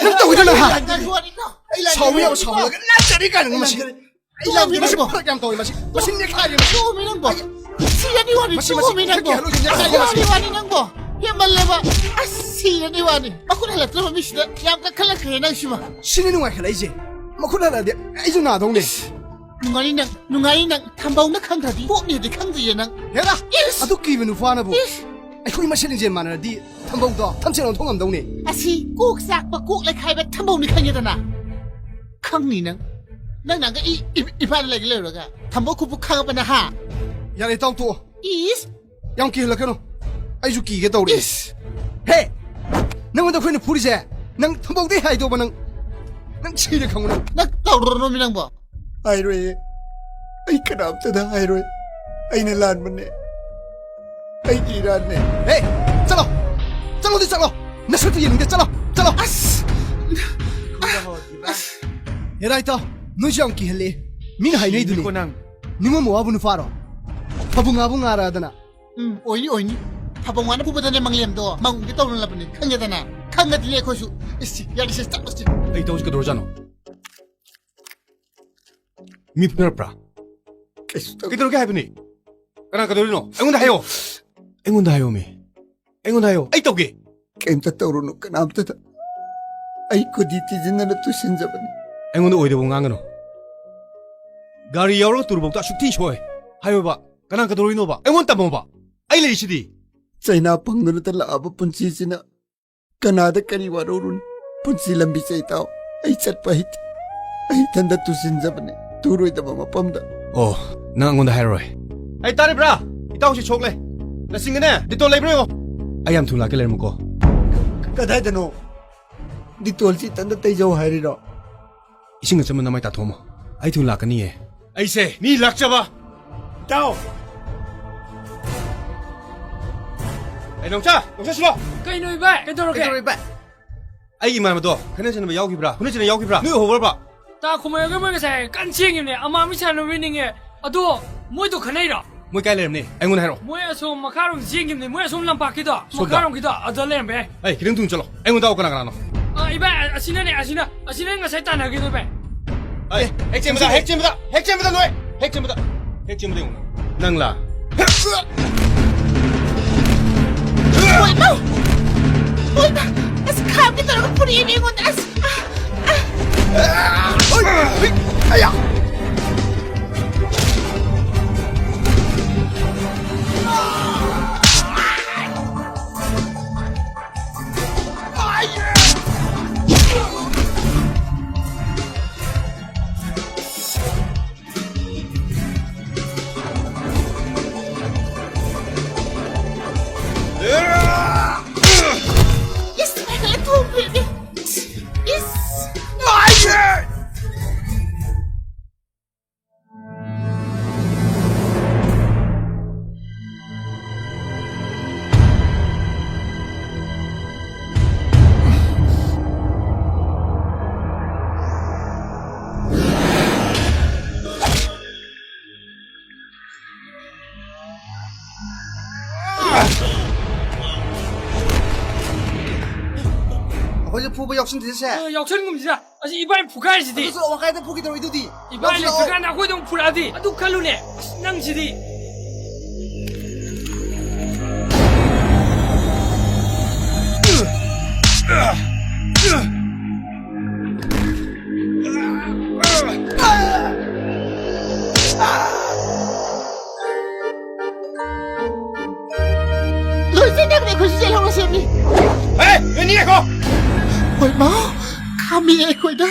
ꯅꯪ ꯇꯧꯏꯗꯅ ꯍꯥ ꯁꯥꯎꯕ ꯁꯥꯎꯕ ꯌꯥꯕ ꯁꯥꯎꯔꯒ ꯂꯥꯛꯆꯔꯤ ꯀꯥꯏꯅ ꯃꯁꯤ ꯃꯁꯤ ꯐꯔꯛ ꯌꯥꯝ ꯇꯧꯏ ꯃꯁꯤ ꯅꯦꯛꯈꯥꯏꯔꯤ ꯃꯁꯤ 시간이 와니 죽음이 난거 시간이 난거 해말레바 시간이 와니 막고 할라트로 미시다 양가 칼라 그래 낭시마 신이 누가해라이지 막고 나라데 아이저 나동네 누가이 낭 탐바우나 칸다디 꼭니디 칸디에 낭 내가 아도 기분이 화나보 아이코이 마실린제 마나디 탐바우도 탐체로 통함동네 아시 꼭 싹바 꼭 레카이바 탐바우니 칸이다나 칸니 낭 나가 이판 레글러가 탐바우 쿠푸 칸바나 하 야래 땅또 이스 양 기흘라케노 아이저 기게 떠오리 헤 너무도 그는 부리제 능 탐바우데 하이도바 능 치르 강우는 나 떠오르노미 낭보 아이로에 아이 그람때다 아이로에 아이는 란문네 아이 기란네 헤 잘로 잘로 나 설득 예능데 잘로 아스 얘라이터 너지 양 기흘리 민 하이네이드니 니모 모아부는 파로 파붕아붕 알아다나 오이니 파봉와나 부부다네 망리엠도 망게 떠올라보니 칸게다나 칸가딜레 코슈 이씨 야리시 스타스지 에이 도우스가 들어오잖아 미프라프라 그대로게 해보니 그러니까 너리노 앵군다 하요 미 앵군다 하요 에이 떡이 게임다 떠오르노 그남때다 아이 고디티진나나 투신자바니 앵군도 오이데 봉강으로 가리 여러 뚜루복다 슈티 쇼에 하요 봐 그러니까 너리노 봐 앵군 따봉 봐 아이 레이시디 चाइना पंगनु त लाब पुंची सिना कनादा करी वारोरुन पुंची लंबी चाहिताओ आई चट पहित आई तंदा तुसिन जबने तुरोय दबा मपमदा 어, 나 안건다 하이로이. 아이 따리브라. 이따 혹시 촉래. 나 싱그네. 니또 레이브레요. 아이 암 툴라 켈레 먹고. कदादनो दितोलसी तंद तैजो हारिरो 이싱가 좀 남아 있다 도모. 아이 툴라 까니에. 아이세, 니 락잡아. ताओ 아이 농차 싫어. Kino iba, kedoroke. 아이 이마마도 그네서는 뭐 야오기브라. 그네서는 야오기브라. 너 호벌 봐. Ta kumayo ke mo kasi kanching ne ama mi chan winning e ado moi to khanai ra 뭐 깔래름네. 앵군 하이로. moi so makarong jing ne moi so lam pa kida makarong kida adalen be 아이 기름 둥 절로. 앵군 다오 거나 가나. iba asina nga sai tan ha kido be 아이 핵잼부다 너의. 핵잼부다 용. 낭라. 오이마 아스 카미 들어가 뿌리 미군 아스 아야 예스 마이클 톰 베이비 예스 어제 부부 역신 되세 yakchen ngum jira asi iba phukai ji di 그래서 와가이다 포기 들어 이두디 iba le phukai na khoi dong phula di adu khalu ne nang ji di 로세나 그래 고시젤 하고 세미 에이, 왜 니가 거? 오이마 카미 에코이다